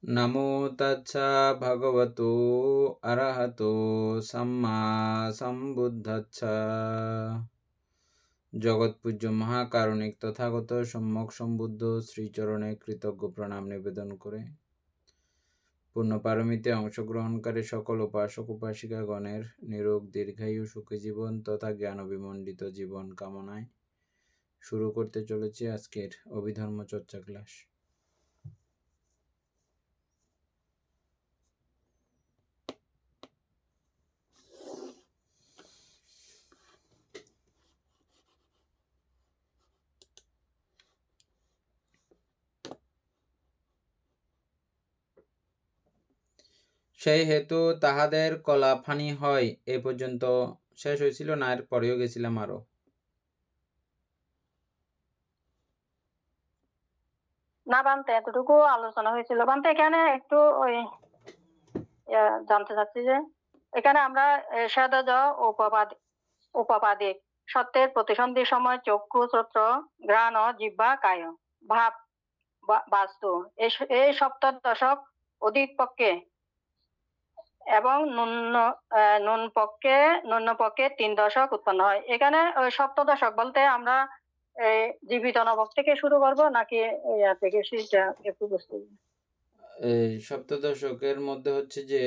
নমো তচ্ছা ভগবতো অরহতো সম্মা সম্বুদ্ধচ্ছা। জগৎপূজ্য মহাকারুণিক তথাগত সম্যক সম্বুদ্ধ শ্রীচরণে কৃতজ্ঞ প্রণাম নিবেদন করে পূর্ণ পারমিতে অংশগ্রহণকারী সকল উপাসক উপাসিকাগণের নিরোগ দীর্ঘায়ু সুখী জীবন তথা জ্ঞান বিমণ্ডিত জীবন কামনায় শুরু করতে চলেছি আজকের অভিধর্ম চর্চা ক্লাস। সেই হেতু তাহাদের কলাফানি হয়। এ পর্যন্ত শেষ হয়েছিল না, এর পরেও গেছিলাম আরো। না বানতে এতটুকু আলোচনা হয়েছিল। বানতে এখানে একটু ওই জানতে চাচ্ছি যে এখানে আমরা সাদজ উপাপাদিক সত্যের প্রতিসন্ধির সময় চক্ষু শ্রোত্র ঘ্রাণ জিহ্বা কায় ভাব বাস্তু এই সপ্তদশক অধিক পক্ষে এবং ন্যূন পক্ষে 3 দশক উৎপন্ন হয়। এখানে ওই সপ্তদশক বলতে আমরা জীবিত নবক থেকে শুরু করব নাকি থেকে সেটা একটু বুঝতে। এই সপ্তদশকের মধ্যে হচ্ছে যে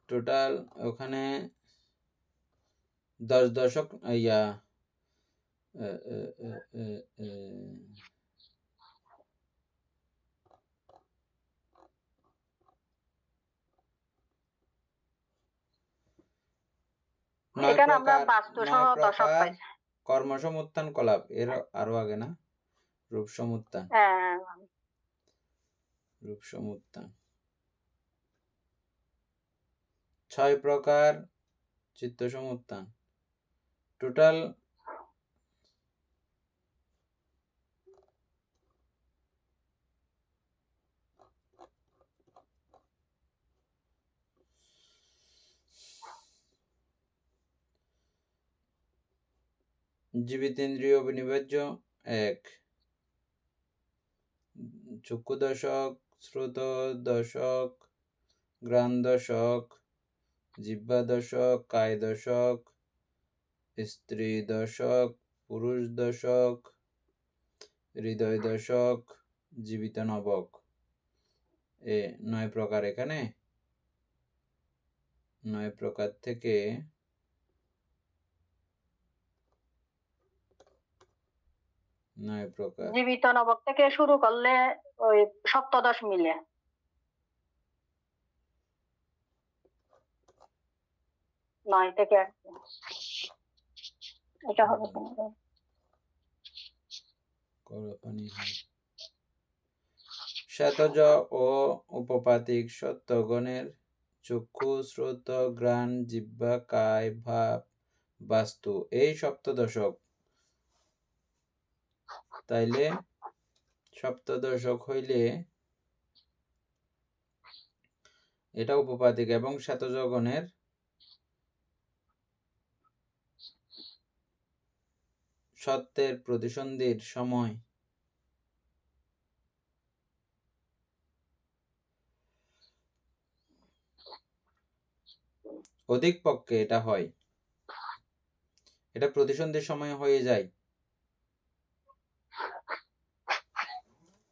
টোটাল ওখানে 10 দশক ইয়া এখানে আমরা বাস্তু সহ দশক পাইছি। কর্মসমুত্থান কলাপ এর আরো আগে না, রূপসমুত্থান। রূপসমুত্থান 6 প্রকার, চিত্তসমুত্থান, টোটাল জীবিতেন্দ্রিয় বিনিবার্য 1, চক্ষু দশক, শ্রুত দশক, ঘ্রাণ দশক, জিহ্বা দশক, কায় দশক, স্ত্রী দশক, পুরুষ দশক, হৃদয় দশক, জীবিত নবক। 9 প্রকার। এখানে 9 প্রকার থেকে জীবিত নবক থেকে শুরু করলে ওই সপ্তদশ মিলে 9 থেকে এটা হবে। শ্বেতজ ও উপপাতিক সত্যগণের চক্ষু শ্রোত ঘ্রাণ জিহ্বা কায় ভাব বাস্তু এই সপ্তদশক। তাইলে সপ্তদশক হইলে এটা উপপাতিক এবং শ্বেতজগণের সত্যের প্রতিসন্ধির সময় অধিক পক্ষে এটা হয়। এটা প্রতিসন্ধির সময় হয়ে যায়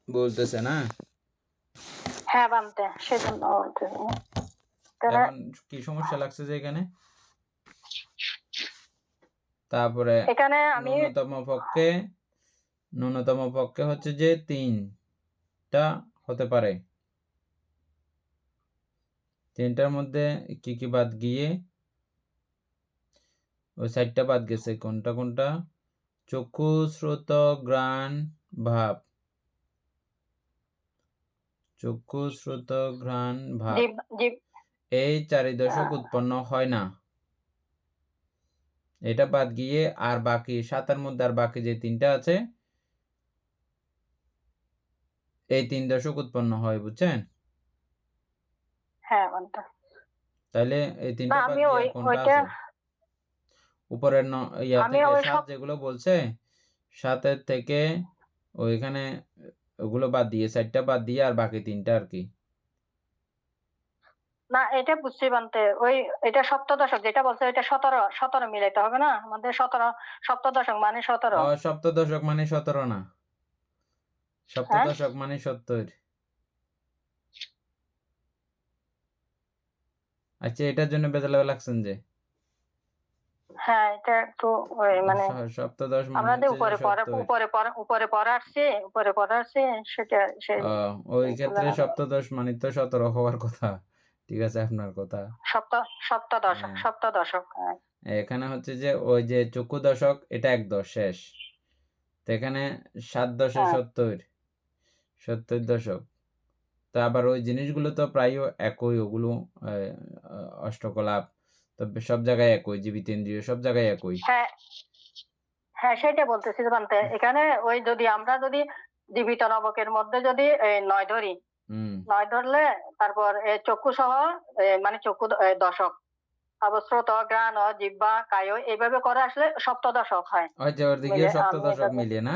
বলতেছে না। হ্যাঁ বানতে সেজন্য এখন কি সমস্যা লাগছে যে এখানে? তারপরে এখানে আমি ন্যূনতম পক্ষে হচ্ছে যে 3টা হতে পারে। 3টার মধ্যে কি কি বাদ গিয়ে ওই 4টা বাদ গেছে। কোনটা কোনটা? চক্ষু শ্রোত ঘ্রাণ ভাব, চক্ষু শ্রোত ঘ্রাণ ভাব এই 4 দশক উৎপন্ন হয় না। এটা বাদ গিয়ে আর বাকি 7টার মধ্যে আর বাকি যে 3টা আছে এই 3 দশক উৎপন্ন হয়, বুঝছেন? হ্যাঁ তাহলে এই 3টা বাদ গিয়ে কোনটা আছে? উপরের ইয়া থেকে 7 যেগুলো বলছে 7-এর থেকে ওইখানে ওগুলো বাদ দিয়ে 4টা বাদ দিয়ে আর বাকি 3টা আর কি? না এটা বুঝছি বানতে ওই এটা সপ্তদশক যেটা বলছে এটা 17 মিলাইতে হবে না আমাদের 17 সপ্তদশক মানে 17 সপ্তদশক মানে 17 না। হ্যাঁ সপ্তদশক মানে 70। আচ্ছা, এটার জন্য বেজালে লাগছেন যে? হ্যাঁ এটা একটু ওই মানে সপ্তদশ মানে আমরা যে হচ্ছে যে 70। উপরে পড়া আসছে সেটা সেই ওই এইগুলা ক্ষেত্রে আরো সপ্তদশ মানে তো 17 হওয়ার কথা। ঠিক আছে, আপনার কথা। সপ্তদশক হ্যাঁ, সপ্তদশক হ্যাঁ এখানে হচ্ছে যে ওই যে চক্ষু দশক এটা 1 দশ শেষ। তো এখানে 7 দশে হ্যাঁ 70 দশক। তো আবার ওই জিনিসগুলো তো প্রায় একই, ওগুলো অষ্টকলাপ তবে সব জায়গায় একই, জীবিতেন্দ্রিয় সব জায়গায় একই। হ্যাঁ হ্যাঁ সেটা বলতেছি যে বানতে এখানে ওই যদি আমরা যদি জীবিত নবকের মধ্যে যদি 9 ধরি হুম 9 ধরলে তারপর চক্ষু সহ মানে চক্ষু দশক তারপর শ্রোত ঘ্রাণ জিহ্বা কায় এইভাবে করে আসলে সপ্তদশক হয় ওই যে ওর দিকে মিলে আমি সপ্তদশক এভাবে মিলিয়ে না?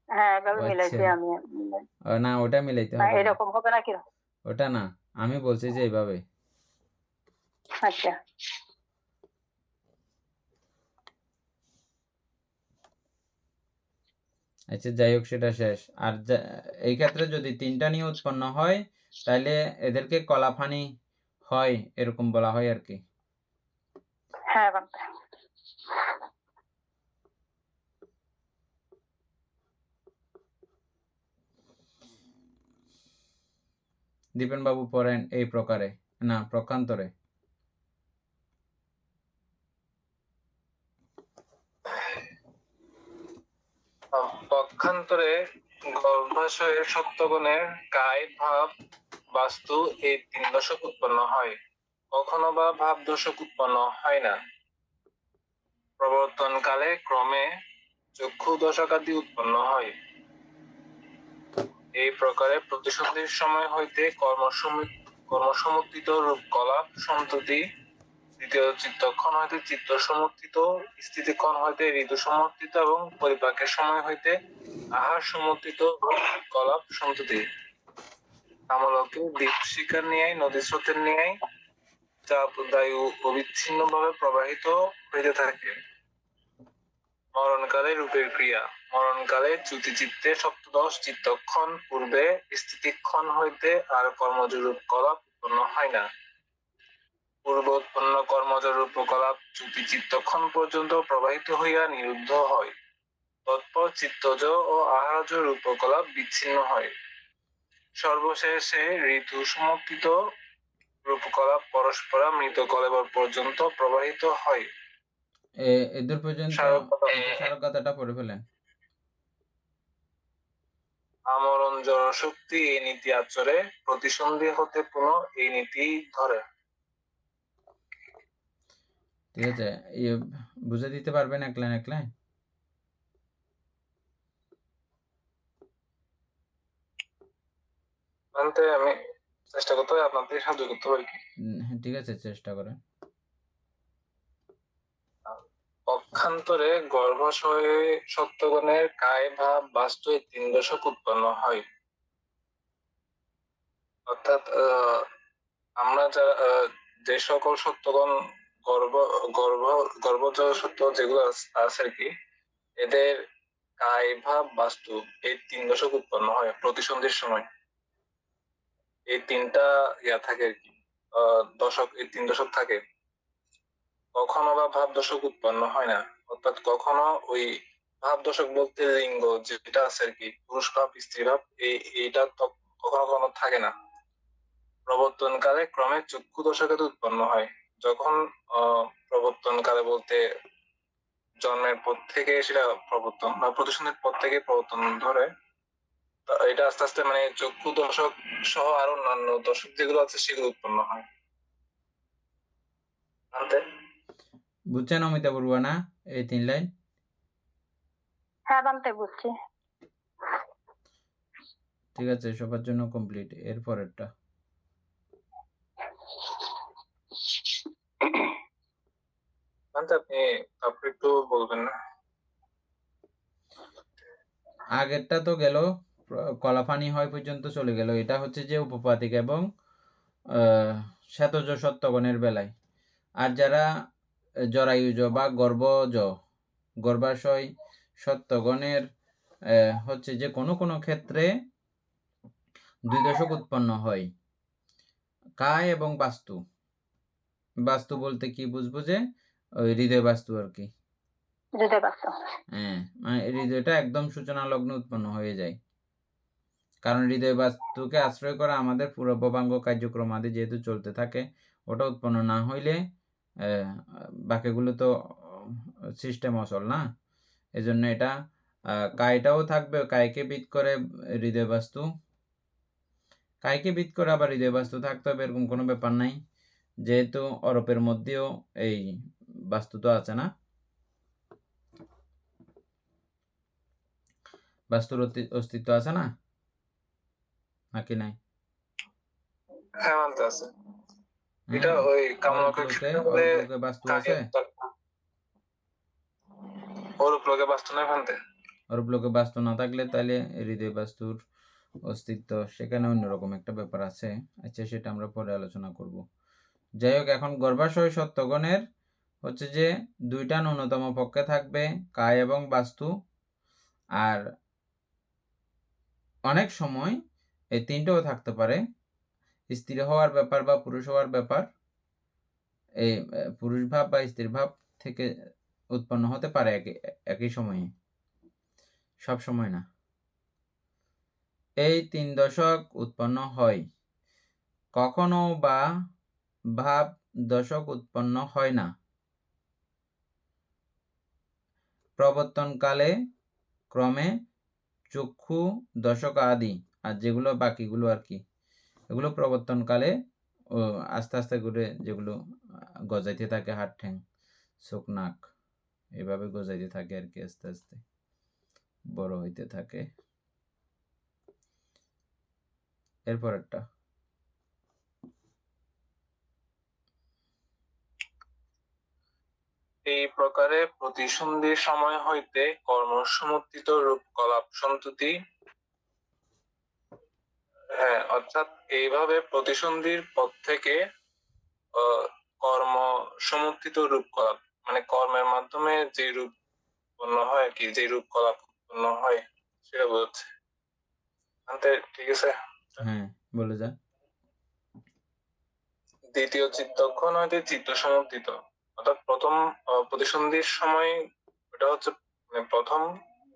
হ্যাঁ এভাবে ও আচ্ছা, মিলাইছি আমি না ওটা মিলাইতে না হবে না। এরকম হবে নাকি ওটা না, আমি বলছি যে এইভাবে। আচ্ছা আচ্ছা, যাই হোক, সেটা শেষ। আর এই ক্ষেত্রে যদি 3টা নিয়ে উৎপন্ন হয় তাহলে এদেরকে কলাফানি হয়, এরকম বলা হয় আর কি। হ্যাঁ বানতে দীপেন বাবু পড়েন এই প্রকারে, না প্রকান্তরে। পক্ষান্তরে গর্ভাশয়ের সত্যগুণের কায় ভাব বাস্তু এই 3 দশক উৎপন্ন হয়, কখনো বা ভাব দশক উৎপন্ন হয় না। প্রবর্তনকালে ক্রমে চক্ষু দশকাদি উৎপন্ন হয়। এই প্রকারে প্রতিসন্ধির সময় হইতে কর্মসমুত্থিত রূপকলাপ সন্ততি, দ্বিতীয় চিত্তক্ষণ হইতে চিত্ত সমর্থিত, স্থিতিক্ষণ হইতে ঋতু সমর্থিত এবং পরিপাকের সময় হইতে আহার সমর্থিত কলাপ সন্ততি আমলকে দীপশিখার ন্যায় নদী স্রোতের ন্যায় চাপ বায়ু অবিচ্ছিন্ন ভাবে প্রবাহিত হইতে থাকে। মরণকালে রূপের ক্রিয়া। মরণকালে চ্যুতিচিত্তে সপ্তদশ চিত্তক্ষণ পূর্বে স্থিতিক্ষণ হইতে আর কর্মজ রূপ কলাপ উৎপন্ন হয় না। পূর্ব উৎপন্ন কর্মজ রূপকলাপ চ্যুতি চিত্তক্ষণ পর্যন্ত প্রবাহিত হইয়া নিরুদ্ধ হয়। তৎপর চিত্তজ ও আহারজ রূপকলাপ বিচ্ছিন্ন হয়। সর্বশেষে ঋতু সমর্থিত রূপকলাপ পরস্পরা মৃত কলেবর পর্যন্ত প্রবাহিত হয়। এদের পর্যন্ত সারকথাটা পড়ে ফেলেন। আমরণ জড়শক্তি এই নীতি আচরে, প্রতিসন্ধি হতে পুনঃ এই নীতি ধরে। ঠিক আছে, বুঝে দিতে পারবেন এক লাইন এক লাইন? জানতে আমি চেষ্টা করতে হবে, আপনার থেকে সাহায্য করতে পারি কি? ঠিক আছে, চেষ্টা করেন। পক্ষান্তরে গর্ভাশয়ে সত্যগুণের কায় ভাব বাস্তু এই 3 দশক উৎপন্ন হয়। অর্থাৎ আমরা যে সকল সত্যগুণ গর্ভজ সত্য যেগুলো আছে আর কি, এদের কায় ভাব বাস্তু এই 3 দশক উৎপন্ন হয় প্রতিসন্ধির সময়। এই 3টা থাকে আর কি, দশক, এই 3 দশক থাকে। কখনো বা ভাব দশক উৎপন্ন হয় না, অর্থাৎ কখনো ওই ভাব দশক বলতে লিঙ্গ যেটা আছে আর কি, পুরুষ ভাব স্ত্রী ভাব, এইটা কখনো কখনো থাকে না। প্রবর্তনকালে ক্রমে চক্ষু দশকে উৎপন্ন হয়। যখন প্রবর্তনকালে বলতে জন্মের পর থেকে সেটা প্রবর্তন বা প্রতিসন্ধির পর থেকে প্রবর্তন ধরে, এটা আস্তে আস্তে মানে চক্ষু দশক সহ আরো অন্যান্য দশক যেগুলো আছে সেগুলো উৎপন্ন হয়। বুঝছেন অমিতা বড়ুয়া না এই 3 লাইন? হ্যাঁ বানতে বুঝছি ঠিক আছে, সবার জন্য কমপ্লিট। এর পরেরটা আপনি তারপর একটু বলবেন না? আগেরটা তো গেল কলাপানি হয় পর্যন্ত চলে গেল, এটা হচ্ছে যে উপপাদিক এবং শ্বেতজ সত্যগণের বেলায়। আর যারা জরায়ুজ বা গর্ভাশয় সত্যগণের হচ্ছে যে কোনো কোনো ক্ষেত্রে 2 দশক উৎপন্ন হয়। কায় এবং বাস্তু, বাস্তু বলতে কি বুঝবো যে ওই হৃদয় বাস্তু আর কি। হৃদয় বাস্তু, হ্যাঁ, মানে হৃদয়টা একদম সূচনা লগ্নে উৎপন্ন হয়ে যায়, কারণ হৃদয় বাস্তুকে আশ্রয় করে আমাদের পুরো ভবাঙ্গ কার্যক্রম আদি যেহেতু চলতে থাকে, ওটা উৎপন্ন না হইলে বাকিগুলো তো সিস্টেম অচল না। এজন্য এটা কায়টাও থাকবে, কায়কে ভিত করে হৃদয় বাস্তু, কায়কে ভিত করে আবার হৃদয় বাস্তু থাকতে হবে এরকম কোনো ব্যাপার নাই, যেহেতু অরপের মধ্যেও এই বাস্তু তো আছে না, বাস্তুর অস্তিত্ব আছে না নাকি নাই? হ্যাঁ মানতে আছে। এটা ওই কামলকের ক্ষেত্রে বলে অরূপলোকে বাস্তু আছে, অরূপলোকে বাস্তু নাই মানতে। অরূপলোকে বাস্তু না থাকলে তাহলে হৃদয় বাস্তুর অস্তিত্ব সেখানে অন্যরকম একটা ব্যাপার আছে। আচ্ছা, সেটা আমরা পরে আলোচনা করব। যাই হোক, এখন গর্ভাশয় সত্যগণের হচ্ছে যে 2টা ন্যূনতম পক্ষে থাকবে, কায় এবং বাস্তু। আর অনেক সময় এই 3টেও থাকতে পারে, স্ত্রী হওয়ার ব্যাপার বা পুরুষ হওয়ার ব্যাপার, এই পুরুষ ভাব বা স্ত্রী ভাব থেকে উৎপন্ন হতে পারে একই সময়ে, সব সময় না। এই 3 দশক উৎপন্ন হয়, কখনো বা ভাব দশক উৎপন্ন হয় না। প্রবর্তনকালে ক্রমে চক্ষু দশক আদি, আর যেগুলো বাকিগুলো আর কি, এগুলো প্রবর্তনকালে আস্তে আস্তে করে যেগুলো গজাইতে থাকে, হাত ঠ্যাং চোখ নাক এভাবে গজাইতে থাকে আর কি, আস্তে আস্তে বড় হইতে থাকে। এরপর একটা এই প্রকারে প্রতিসন্ধির সময় হইতে কর্মসমর্থিত রূপকলাপ সন্ততি, হ্যাঁ অর্থাৎ এইভাবে প্রতিসন্ধির পর থেকে কর্ম সমর্থিত রূপকলাপ মানে কর্মের মাধ্যমে যে রূপ উৎপন্ন হয় আর কি, যে রূপকলাপ উৎপন্ন হয় সেটা বোঝাচ্ছে। আনতে ঠিক আছে? হ্যাঁ, বলে যা। দ্বিতীয় চিত্তক্ষণ হইতে চিত্ত সমর্থিত, অর্থাৎ প্রথম প্রতিসন্ধির সময় ওটা হচ্ছে মানে প্রথম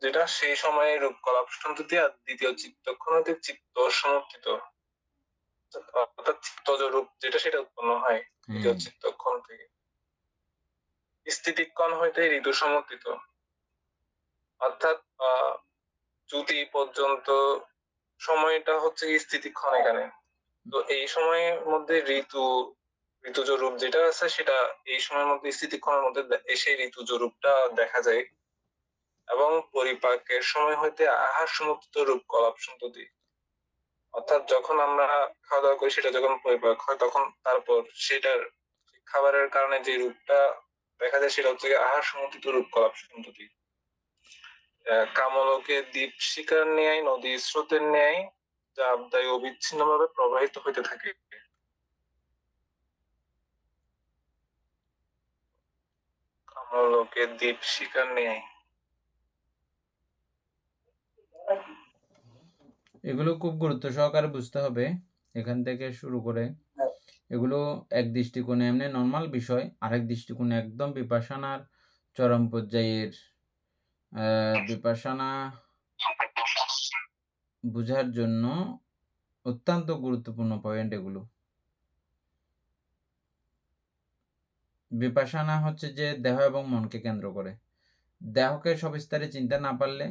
যেটা সেই সময়ে রূপকলাপ সন্ততি, আর দ্বিতীয় চিত্তক্ষণ হইতে চিত্ত সমর্থিত, অর্থাৎ চিত্তজ রূপ যেটা সেটা উৎপন্ন হয় দ্বিতীয় চিত্তক্ষণ থেকে। স্থিতিক্ষণ হইতে ঋতু সমর্থিত, অর্থাৎ চ্যুতি পর্যন্ত সময়টা হচ্ছে স্থিতিক্ষণ এখানে। তো এই সময়ের মধ্যে ঋতুজ রূপ যেটা আছে সেটা এই সময়ের মধ্যে স্থিতিক্ষণের মধ্যে এসে ঋতুজ রূপটা দেখা যায়। এবং পরিপাকের সময় হইতে আহার সমর্থিত রূপ কলাপ সন্ততি, অর্থাৎ যখন আমরা খাওয়া দাওয়া করি সেটা যখন পরিপাক হয় তখন তারপর সেটার খাবারের কারণে যে রূপটা দেখা যায় সেটা হচ্ছে আহার সমর্থিত রূপ কলাপ সন্ততি। কামলকে দ্বীপ শিকার ন্যায় নদী স্রোতের ন্যায় যা আবদায় অবিচ্ছিন্নভাবে প্রবাহিত হইতে থাকে। কামলকে দ্বীপ শিকার ন্যায়, এগুলো খুব গুরুত্ব সহকারে বুঝতে হবে এখান থেকে শুরু করে। এগুলো এক দৃষ্টিকোণে এমনি নর্মাল বিষয়, আরেক দৃষ্টিকোণে একদম বিপাশানার চরম পর্যায়ের বিপাশানা বুঝার জন্য অত্যন্ত গুরুত্বপূর্ণ পয়েন্ট এগুলো। বিপাশানা হচ্ছে যে দেহ এবং মনকে কেন্দ্র করে। দেহকে সবিস্তারে চিনতে না পারলে,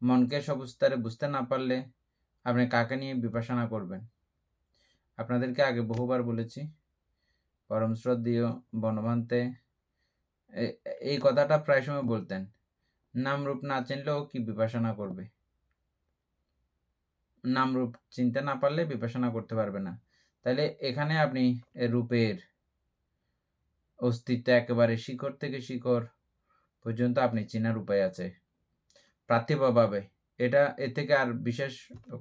মনকে সবিস্তারে বুঝতে না পারলে আপনি কাকে নিয়ে বিপাশানা করবেন? আপনাদেরকে আগে বহুবার বলেছি, পরম শ্রদ্ধেয় বনভান্তে এই কথাটা প্রায় সময় বলতেন, নামরূপ না চিনলেও কি বিপাশানা করবে? নামরূপ চিনতে না পারলে বিপাশানা করতে পারবে না। তাহলে এখানে আপনি রূপের অস্তিত্ব একেবারে শিখর থেকে শিখর পর্যন্ত আপনি চেনার উপায় আছে। পার্থিবভাবে এটা এর থেকে আর বিশেষ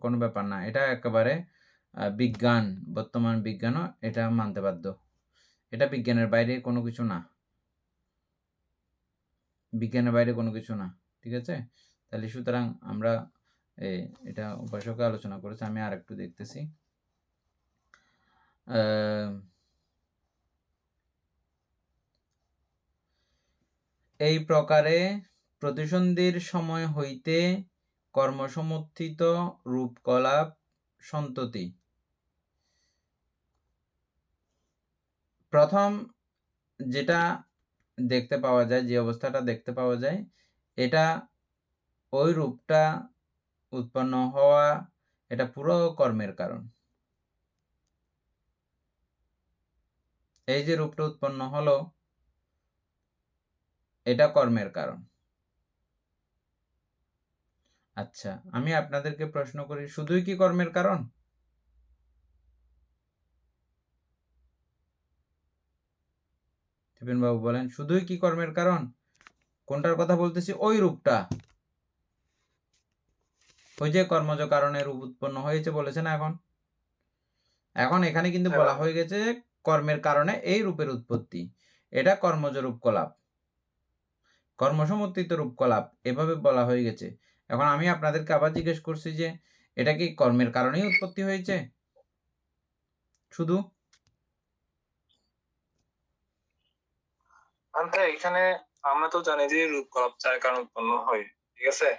কোনো ব্যাপার না, এটা একেবারে বিজ্ঞান, বর্তমান বিজ্ঞানও এটা মানতে বাধ্য। এটা বিজ্ঞানের বাইরে কোনো কিছু না, বিজ্ঞানের বাইরে কোনো কিছু না, ঠিক আছে? তাহলে সুতরাং আমরা এটা উপাসকে আলোচনা করেছি। আমি আর একটু দেখতেছি। এই প্রকারে প্রতিসন্ধির সময় হইতে কর্মসমর্থিত রূপকলাপ সন্ততি। প্রথম যেটা দেখতে পাওয়া যায়, যে অবস্থাটা দেখতে পাওয়া যায়, এটা ওই রূপটা উৎপন্ন হওয়া, এটা পুরো কর্মের কারণ। এই যে রূপটা উৎপন্ন হলো, এটা কর্মের কারণ। আচ্ছা, আমি আপনাদেরকে প্রশ্ন করি, শুধুই কি কর্মের কারণ? টিপেন বাবু বলেন, শুধুই কি কর্মের কারণ? কোনটার কথা বলতেছি? ওই রূপটা, ওই যে কর্মজ কারণে রূপ উৎপন্ন হয়েছে বলেছে না। এখন এখানে কিন্তু বলা হয়ে গেছে কর্মের কারণে এই রূপের উৎপত্তি, এটা কর্মজ রূপকলাপ, কর্মসমর্থিত রূপকলাপ, এভাবে বলা হয়ে গেছে। এখন আমি আপনাদেরকে আবার জিজ্ঞেস করছি যে এটা কি কর্মের কারণেই উৎপত্তি হয়েছে শুধু? এখানে আমরা তো জানি যে রূপকলাপ 4 কারণে উৎপন্ন হয়, ঠিক আছে?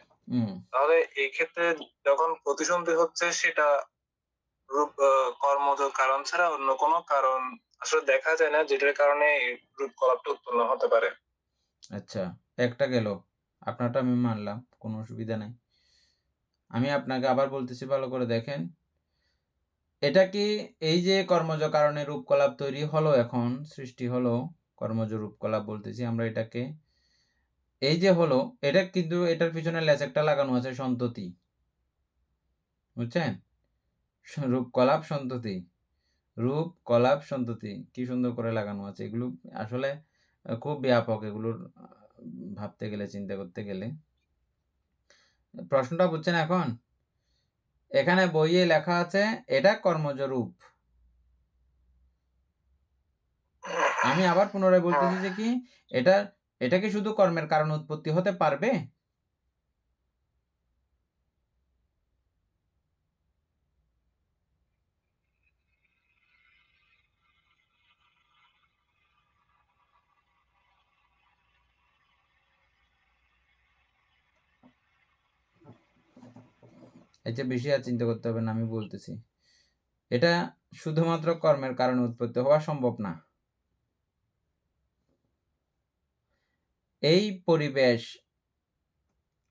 তাহলে এই ক্ষেত্রে যখন প্রতিসন্ধি হচ্ছে, সেটা রূপ কর্মজ কারণ ছাড়া অন্য কোনো কারণ আসলে দেখা যায় না যেটার কারণে এই রূপকলাপটা উৎপন্ন হতে পারে। আচ্ছা, একটা গেল, আপনারটা আমি মানলাম, কোনো অসুবিধা নাই। আমি আপনাকে আবার বলতেছি, ভালো করে দেখেন, এটা কি এই যে কর্মজ কারণে রূপকলাপ তৈরি হলো, এখন সৃষ্টি হলো কর্মজ রূপকলাপ বলতেছি আমরা এটাকে, এই যে হলো, এটা কিন্তু এটার পিছনে লেজ একটা লাগানো আছে, সন্ততি, বুঝছেন? রূপকলাপ সন্ততি, রূপকলাপ সন্ততি, কি সুন্দর করে লাগানো আছে। এগুলো আসলে খুব ব্যাপক, এগুলোর ভাবতে গেলে, চিন্তা করতে গেলে। প্রশ্নটা বুঝছেন? এখন এখানে বইয়ে লেখা আছে এটা কর্মজ রূপ। আমি আবার পুনরায় বলতেছি যে কি এটা কি শুধু কর্মের কারণ উৎপত্তি হতে পারবে? এর চেয়ে বেশি আর চিন্তা করতে হবে না, আমি বলতেছি এটা শুধুমাত্র কর্মের কারণে উৎপত্তি হওয়া সম্ভব না। এই পরিবেশ,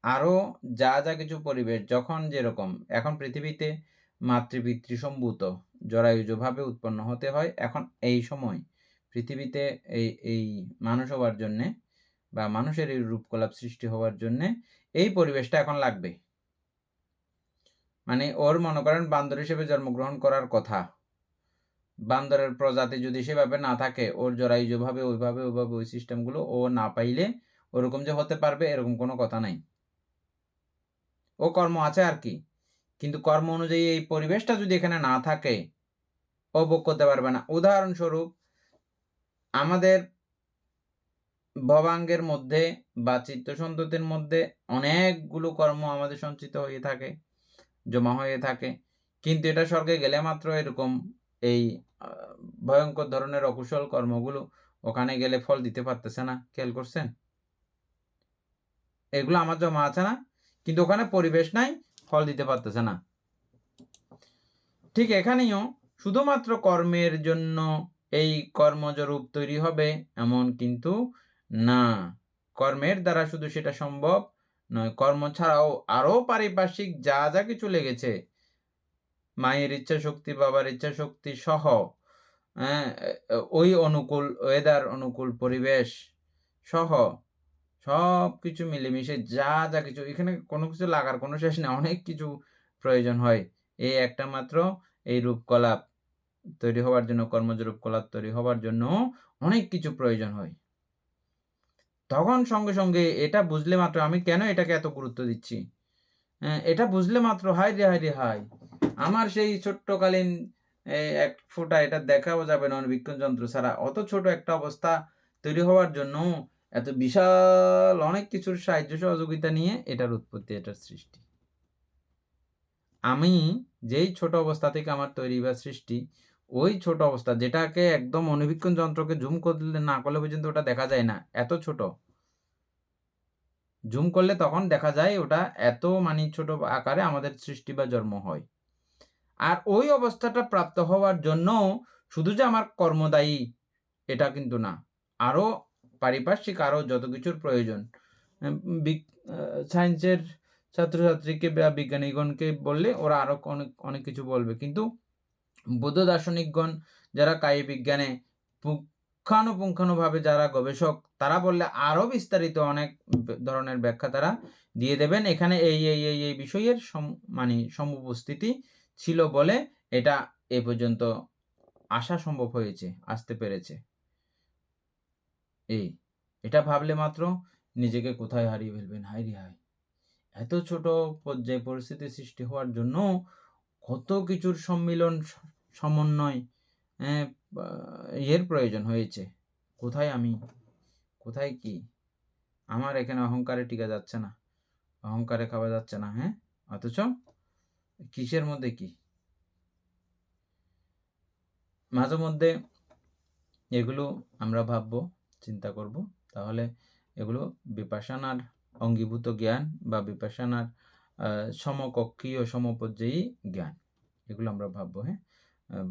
আরো যা যা কিছু পরিবেশ, যখন যেরকম এখন পৃথিবীতে মাতৃপিতৃ সম্ভূত জরায়ুজভাবে উৎপন্ন হতে হয়, এখন এই সময় পৃথিবীতে এই মানুষ হওয়ার জন্যে বা মানুষের এই রূপকলাপ সৃষ্টি হওয়ার জন্যে এই পরিবেশটা এখন লাগবে। মানে ওর মনে করেন বান্দর হিসেবে জন্মগ্রহণ করার কথা, বান্দরের প্রজাতি যদি সেভাবে না থাকে, ওর জরায়ুজভাবে ওইভাবে ওই সিস্টেমগুলো ও না পাইলে ওরকম যে হতে পারবে এরকম কোনো কথা নাই। ও কর্ম আছে আর কি, কিন্তু কর্ম অনুযায়ী এই পরিবেশটা যদি এখানে না থাকে, ও ভোগ করতে পারবে না। উদাহরণস্বরূপ, আমাদের ভবাঙ্গের মধ্যে বা চিত্তসন্ততির মধ্যে অনেকগুলো কর্ম আমাদের সঞ্চিত হয়ে থাকে, জমা হয়ে থাকে, কিন্তু এটা স্বর্গে গেলে মাত্র এরকম এই ভয়ঙ্কর ধরনের অকুশল কর্মগুলো ওখানে গেলে ফল দিতে পারতেছে না। খেয়াল করছেন? এগুলো আমার জমা আছে না, কিন্তু ওখানে পরিবেশ নাই, ফল দিতে পারতেছে না। ঠিক এখানেও শুধুমাত্র কর্মের জন্য এই কর্মজ রূপ তৈরি হবে এমন কিন্তু না, কর্মের দ্বারা শুধু সেটা সম্ভব নয়, কর্ম ছাড়াও আরো পারিপার্শ্বিক যা যা কিছু লেগেছে, মায়ের ইচ্ছা শক্তি, বাবার ইচ্ছা শক্তি সহ, ওই অনুকূল ওয়েদার, অনুকূল পরিবেশ সহ সব কিছু মিলেমিশে যা যা কিছু, এখানে কোনো কিছু লাগার কোনো শেষ নেই, অনেক কিছু প্রয়োজন হয় এই একটা মাত্র এই রূপকলাপ তৈরি হওয়ার জন্য, কর্মজ রূপকলাপ তৈরি হওয়ার জন্য অনেক কিছু প্রয়োজন হয়। তখন সঙ্গে সঙ্গে এটা বুঝলে মাত্র, আমি কেন এটাকে এত গুরুত্ব দিচ্ছি, এটা বুঝলে মাত্র হায় রে হায়, আমার সেই ছোট্টকালীন এক ফোঁটা এটা দেখাও যাবে না অণুবীক্ষণ যন্ত্র ছাড়া। অত ছোট একটা অবস্থা তৈরি হওয়ার জন্য এত বিশাল অনেক কিছুর সাহায্য সহযোগিতা নিয়ে এটার উৎপত্তি, এটার সৃষ্টি। আমি যেই ছোট অবস্থা থেকে আমার তৈরি বা সৃষ্টি, ওই ছোট অবস্থা যেটাকে একদম অণুবীক্ষণ যন্ত্রকে জুম করলে না করলে পর্যন্ত ওটা দেখা যায় না, এত ছোট। জুম করলে তখন দেখা যায় ওটা এত ছোট আকারে আমাদের সৃষ্টি বা জন্ম হয়। আর ওই অবস্থাটা প্রাপ্ত হওয়ার জন্য শুধু যে আমার কর্ম দায়ী এটা কিন্তু না, আরো পারিপার্শ্বিক আরো যত কিছুর প্রয়োজন। সায়েন্সের ছাত্রছাত্রীকে বা বিজ্ঞানীগণকে বললে ওরা আরো অনেক কিছু বলবে, কিন্তু বৌদ্ধ দার্শনিকগণ যারা কায়িক বিজ্ঞানে পুঙ্খানুপুঙ্খানুভাবে যারা গবেষক, তারা বললে আরো বিস্তারিত অনেক ধরনের ব্যাখ্যা তারা দিয়ে দেবেন। এখানে এই বিষয়ের সমুপস্থিতি ছিল বলে এটা এ পর্যন্ত আসা সম্ভব হয়েছে, আসতে পেরেছে। এটা ভাবলে মাত্র নিজেকে কোথায় হারিয়ে ফেলবেন, হায় রে হায়, এত ছোট পর্যায়ে পরিস্থিতি সৃষ্টি হওয়ার জন্য কত কিছুর সম্মিলন সমন্বয় এর প্রয়োজন হয়েছে। কোথায় আমি, কোথায় কি, আমার এখানে অহংকারে টিকা যাচ্ছে না, অহংকারে খাওয়া যাচ্ছে না, হ্যাঁ, অথচ কিসের মধ্যে কি। মাঝে মধ্যে এগুলো আমরা ভাববো, চিন্তা করব, তাহলে এগুলো বিপাশানার অঙ্গীভূত জ্ঞান বা বিপাশানার সমকক্ষীয় সমপর্যায়ী জ্ঞান, এগুলো আমরা ভাববো। হ্যাঁ,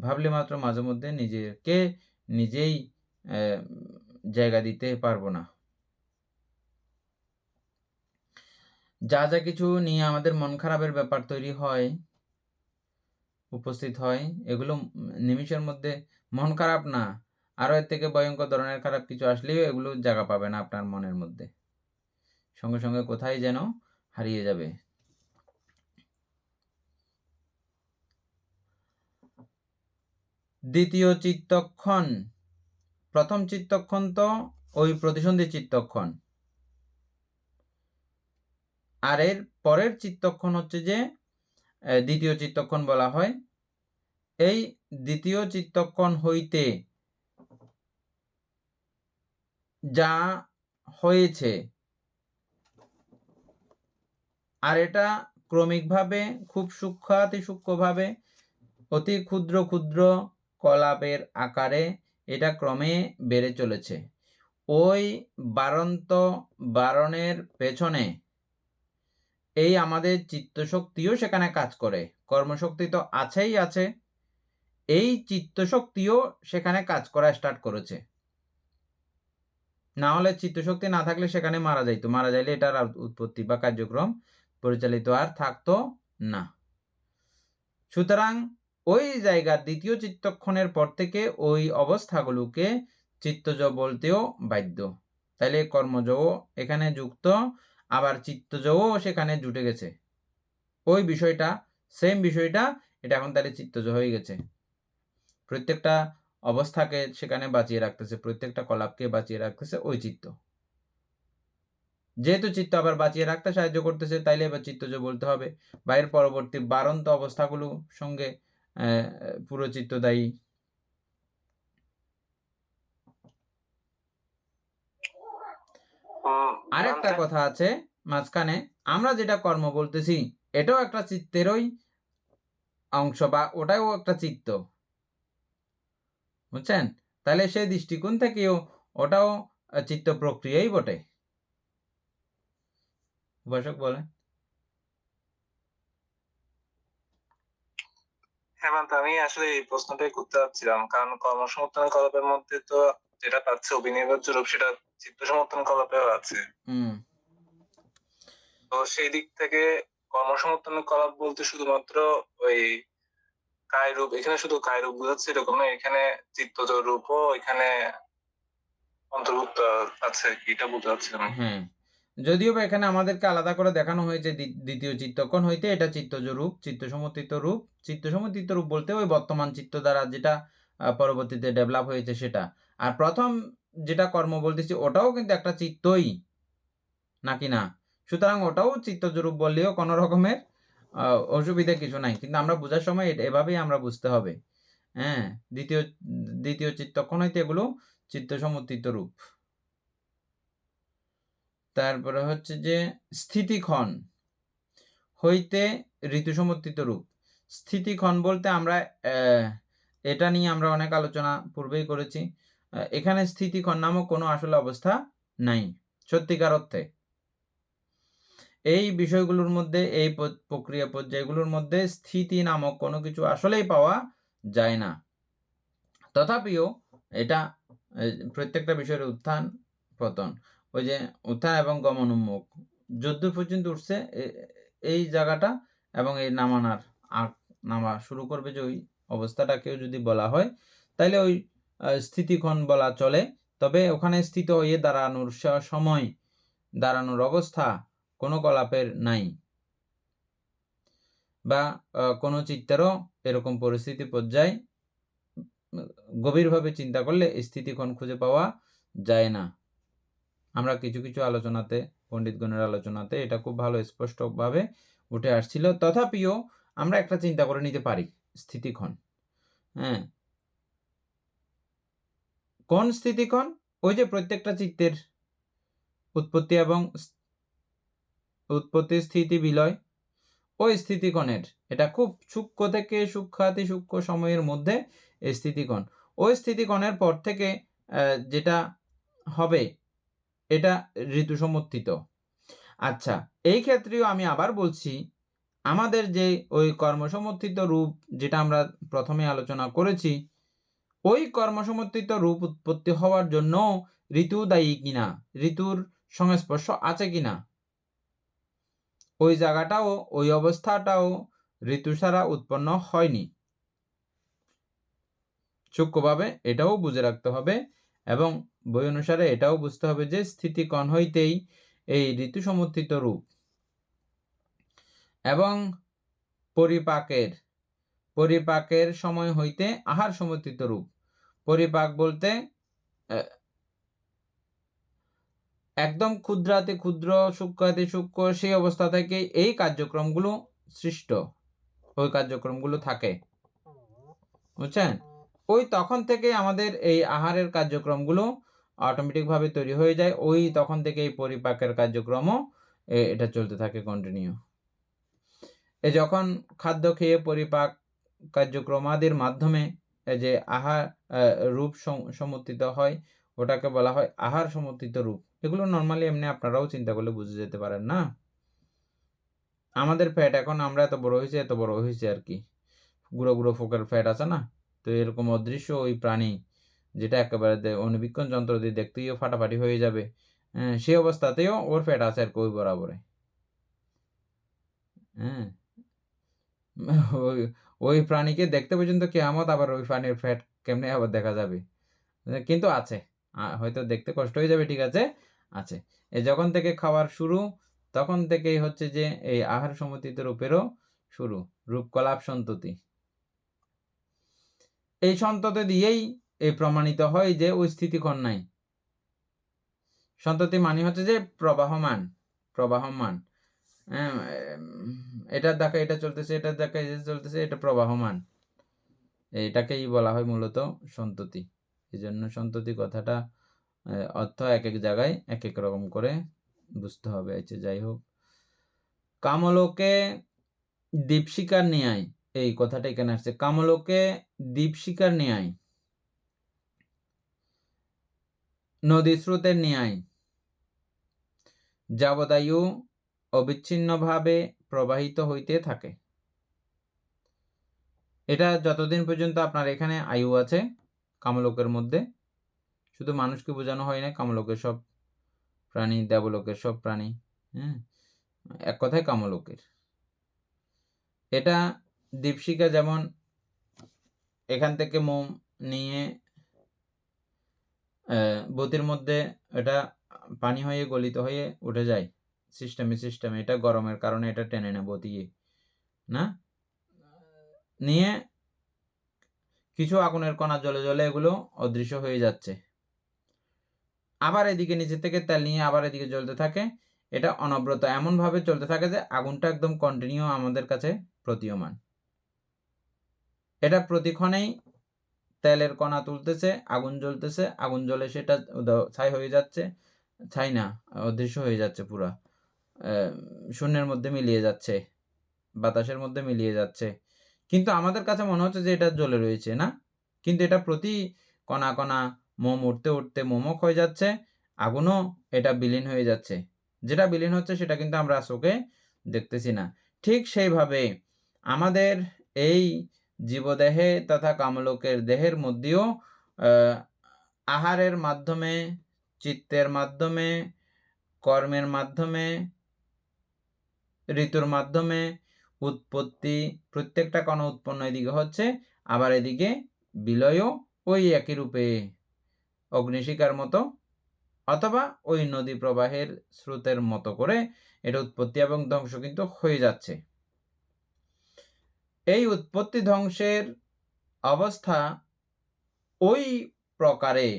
ভাবলে মাত্র মাঝে মধ্যে নিজেকে নিজেই জায়গা দিতে পারবো না। যা যা কিছু নিয়ে আমাদের মন খারাপের ব্যাপার তৈরি হয়, উপস্থিত হয়, এগুলো নিমিষের মধ্যে মন খারাপ না, আরো এর থেকে ভয়ঙ্কর ধরনের খারাপ কিছু আসলেও এগুলো জায়গা পাবে না আপনার মনের মধ্যে, সঙ্গে সঙ্গে কোথায় যেন হারিয়ে যাবে। দ্বিতীয় চিত্তক্ষণ, প্রথম চিত্তক্ষণ তো ওই প্রতিসন্ধি চিত্তক্ষণ, আর এর পরের চিত্তক্ষণ হচ্ছে যে দ্বিতীয় চিত্তক্ষণ বলা হয়। এই দ্বিতীয় চিত্তক্ষণ হইতে যা হয়েছে, আর এটা ক্রমিকভাবে খুব সূক্ষ্মাতি সূক্ষ্মভাবে অতি ক্ষুদ্র ক্ষুদ্র কলাপের আকারে এটা ক্রমে বেড়ে চলেছে। ওই বারন্ত বারণের পেছনে এই আমাদের চিত্তশক্তিও সেখানে কাজ করে, কর্মশক্তি তো আছেই আছে, এই চিত্তশক্তিও সেখানে কাজ করা স্টার্ট করেছে। না হলে চিত্তশক্তি না থাকলে সেখানে মারা যাইতো, মারা যাইলে এটার উৎপত্তি বা কার্যক্রম পরিচালিত আর থাকতো না। সুতরাং ওই জায়গার দ্বিতীয় চিত্তক্ষণের পর থেকে ওই অবস্থাগুলোকে চিত্তজ বলতেও বাধ্য। তাইলে কর্মজও এখানে যুক্ত, আবার চিত্তজও সেখানে জুটে গেছে। ওই বিষয়টা সেম বিষয়টা এটা এখন তাহলে চিত্তজ হয়ে গেছে, প্রত্যেকটা অবস্থাকে সেখানে বাঁচিয়ে রাখতেছে, প্রত্যেকটা কলাপকে বাঁচিয়ে রাখতেছে ওই চিত্ত। যেহেতু চিত্ত আবার বাঁচিয়ে রাখতে সাহায্য করতেছে, তাইলে এবার চিত্তজ বলতে হবে। বা এর পরবর্তী বারন্ত অবস্থাগুলো সঙ্গে পুরো চিত্ত দায়ী। আরেকটা কথা আছে মাঝখানে, আমরা যেটা কর্ম বলতেছি এটাও একটা চিত্তেরই অংশ, বা ওটাও একটা চিত্ত, বুঝছেন? তাহলে সেই দৃষ্টিকোণ থেকেও ওটাও চিত্ত প্রক্রিয়াই বটে। উপাসক বলেন। হ্যাঁ, আমি আসলে এই প্রশ্নটাই করতে চাচ্ছিলাম, কারণ কর্মসমর্থন কলাপের মধ্যে তো যেটা পাচ্ছে অভিনির্বাচ্য রূপ, সেটা চিত্ত সমর্থন কলাপেও আছে। তো সেই দিক থেকে কর্মসমর্থন কলাপ বলতে শুধুমাত্র ওই কায় রূপ, এখানে শুধু কায় রূপ বোঝাচ্ছে এরকম না, এখানে চিত্তজ রূপও এখানে অন্তর্ভুক্ত আছে, এটা বলতে চাচ্ছিলাম। হ্যাঁ, যদিও বা এখানে আমাদেরকে আলাদা করে দেখানো হয়েছে দ্বিতীয় চিত্তক্ষণ হইতে এটা চিত্তজ রূপ, চিত্তসমর্থিত রূপ। চিত্তসমর্থিত রূপ বলতে ওই বর্তমান চিত্ত দ্বারা যেটা পরবর্তীতে ডেভেলপ হয়েছে সেটা। আর প্রথম যেটা কর্ম বলতেছি ওটাও কিন্তু একটা চিত্তই, নাকি না? সুতরাং ওটাও চিত্তজ রূপ বললেও কোনো রকমের অসুবিধা কিছু নাই, কিন্তু আমরা বোঝার সময় এভাবেই আমরা বুঝতে হবে। হ্যাঁ, দ্বিতীয় চিত্তক্ষণ হইতে এগুলো চিত্ত সমুত্থিত রূপ। তারপরে হচ্ছে যে স্থিতিক্ষণ হইতে ঋতু সমুত্থিত রূপ। স্থিতিক্ষণ বলতে আমরা এটা নিয়ে আমরা অনেক আলোচনা পূর্বেই করেছি। এখানে স্থিতিক্ষণ নামক কোনো আসলে অবস্থা নাই সত্যিকার অর্থে। এই বিষয়গুলোর মধ্যে, এই প্রক্রিয়া পর্যায়গুলোর মধ্যে স্থিতি নামক কোনো কিছু আসলেই পাওয়া যায় না। তথাপিও এটা প্রত্যেকটা বিষয়ের উত্থান পতন, ওই যে উত্থান এবং গমন উন্মুখ যদ্দূর পর্যন্ত উঠছে এই জায়গাটা এবং এই নামা শুরু করবে যে ওই অবস্থাটাকেও যদি বলা হয় তাহলে ওই স্থিতিক্ষণ বলা চলে। তবে ওখানে স্থিত হয়ে দাঁড়ানোর সময়, দাঁড়ানোর অবস্থা কোনো কলাপের নাই, বা কোনো চিত্তেরও এরকম পরিস্থিতি পর্যায় গভীরভাবে চিন্তা করলে স্থিতিক্ষণ খুঁজে পাওয়া যায় না। আমরা কিছু কিছু আলোচনাতে, পণ্ডিতগণের আলোচনাতে এটা খুব ভালো স্পষ্টভাবে উঠে আসছিল। তথাপিও আমরা একটা চিন্তা করে নিতে পারি স্থিতিক্ষণ। হ্যাঁ, কোন স্থিতিক্ষণ? ওই যে প্রত্যেকটা চিত্তের উৎপত্তি এবং উৎপত্তি, স্থিতি, বিলয়, ওই স্থিতিক্ষণের, এটা খুব সূক্ষ্ম থেকে সূক্ষ্মাতি সূক্ষ্ম সময়ের মধ্যে এই স্থিতিক্ষণ। ওই স্থিতিক্ষণের পর থেকে যেটা হবে এটা ঋতু সমর্থিত। আচ্ছা, এই ক্ষেত্রেও আমি আবার বলছি, আমাদের যে ওই কর্মসমর্থিত রূপ যেটা আমরা প্রথমে আলোচনা করেছি, ওই কর্মসমর্থিত রূপ উৎপত্তি হওয়ার জন্য ঋতু দায়ী কিনা, ঋতুর সংস্পর্শ আছে কিনা, ওই জায়গাটাও, ওই অবস্থাটাও ঋতু ছাড়া উৎপন্ন হয়নি। সূক্ষ্মভাবে এটাও বুঝে রাখতে হবে এবং বই অনুসারে এটাও বুঝতে হবে যে স্থিতিক্ষণ হইতেই এই ঋতু সমর্থিত রূপ এবং পরিপাকের সময় হইতে আহার সমর্থিত রূপ। পরিপাক বলতে একদম ক্ষুদ্রাতি ক্ষুদ্র, সূক্ষ্মাতি সূক্ষ্ম, সেই অবস্থা থেকে এই কার্যক্রমগুলো সৃষ্ট, ওই কার্যক্রমগুলো থাকে, বুঝছেন? ওই তখন থেকে আমাদের এই আহারের কার্যক্রমগুলো অটোমেটিক ভাবে তৈরি হয়ে যায়। ওই তখন থেকে এই পরিপাকের কার্যক্রমও এটা চলতে থাকে কন্টিনিউ। যখন খাদ্য খেয়ে পরিপাক কার্যক্রমাদির মাধ্যমে যে আহার রূপ সমর্থিত হয়, ওটাকে বলা হয় আহার সমর্থিত রূপ। এগুলো নর্মালি এমনি আপনারাও চিন্তা করলে বুঝে যেতে পারেন না? আমাদের ফ্যাট এখন আমরা এত বড় হয়েছে আর কি, গুঁড়ো গুঁড়ো ফোকের ফ্যাট আছে না, তো এরকম অদৃশ্য ওই প্রাণী যেটা একেবারে অনুবীক্ষণ যন্ত্র দিয়ে দেখতেও ফাটাফাটি হয়ে যাবে, সেই অবস্থাতেও ওর ফ্যাট আছে আর কি ওই বরাবরে। হ্যাঁ, ওই প্রাণীকে দেখতে পর্যন্ত কিয়ামত, আবার ওই প্রাণীর ফ্যাট কেমনে আবার দেখা যাবে, কিন্তু আছে, হয়তো দেখতে কষ্ট হয়ে যাবে, ঠিক আছে, আছে। যখন থেকে খাওয়ার শুরু তখন থেকেই হচ্ছে যে এই আহার সমর্থিত রূপেরও শুরু, রূপকলাপ সন্ততি। এই সন্ততি দিয়েই এই প্রমাণিত হয় যে ওই স্থিতিক্ষণ নাই। সন্ততি মানে হচ্ছে যে প্রবাহমান, এটার দেখা এটা চলতেছে, এটার দেখা এটা চলতেছে, এটা প্রবাহমান, এটাকেই বলা হয় মূলত সন্ততি। এই জন্য সন্ততি কথাটা অর্থ এক এক জায়গায় এক এক রকম করে বুঝতে হবে। আচ্ছা, যাই হোক, কামলোকে দীপশিখার ন্যায়, এই কথাটা এখানে আসছে, কামলোকে দীপশিখার ন্যায়, নদী স্রোতের ন্যায় যাবদায়ু অবিচ্ছিন্নভাবে প্রবাহিত হইতে থাকে। এটা যতদিন পর্যন্ত আপনার এখানে আয়ু আছে কামলোকের মধ্যে, শুধু মানুষকে বোঝানো হয় না, কামলোকের সব প্রাণী, দেবলোকের সব প্রাণী, এক কথায় কামলোকের। এটা দীপশিখা যেমন এখান থেকে মোম নিয়ে বতির মধ্যে এটা পানি হয়ে গলিত হয়ে উঠে যায় সিস্টেমে, এটা গরমের কারণে এটা টেনে নেব দিয়ে না, নিয়ে কিছু আগুনের কণা জ্বলে জ্বলে এগুলো অদৃশ্য হয়ে যাচ্ছে, আবার এদিকে নিচে থেকে তেল নিয়ে আবার এদিকে জ্বলতে থাকে। এটা অনবরত এমনভাবে চলতে থাকে যে আগুনটা একদম কন্টিনিউ আমাদের কাছে প্রতীয়মান। এটা প্রতিক্ষণেই তেলের কণা তুলতেছে, আগুন জ্বলতেছে, আগুন জ্বলে সেটা ছাই হয়ে যাচ্ছে, ছাই না, অদৃশ্য হয়ে যাচ্ছে, পুরা শূন্যের মধ্যে মিলিয়ে যাচ্ছে, বাতাসের মধ্যে মিলিয়ে যাচ্ছে। কিন্তু আমাদের কাছে মনে হচ্ছে যে এটা জ্বলে রয়েছে, না? কিন্তু এটা প্রতি কণা কণা মোম উঠতে উঠতে মোমক হয়ে যাচ্ছে, আগুনও এটা বিলীন হয়ে যাচ্ছে। যেটা বিলীন হচ্ছে সেটা কিন্তু আমরা চোখে দেখতেছি না। ঠিক সেইভাবে আমাদের এই জীবদেহে তথা কামলোকের দেহের মধ্যেও আহারের মাধ্যমে, চিত্তের মাধ্যমে, কর্মের মাধ্যমে, ঋতুর মাধ্যমে উৎপত্তি, প্রত্যেকটা কণা উৎপন্ন এদিকে হচ্ছে, আবার এদিকে বিলয়ও ওই একই রূপে অগ্নিশিখার মতো অথবা ওই নদী প্রবাহের স্রোতের মতো করে এটা উৎপত্তি এবং ধ্বংস কিন্তু হয়ে যাচ্ছে। এই উৎপত্তি ধ্বংসের অবস্থা ওই প্রকারে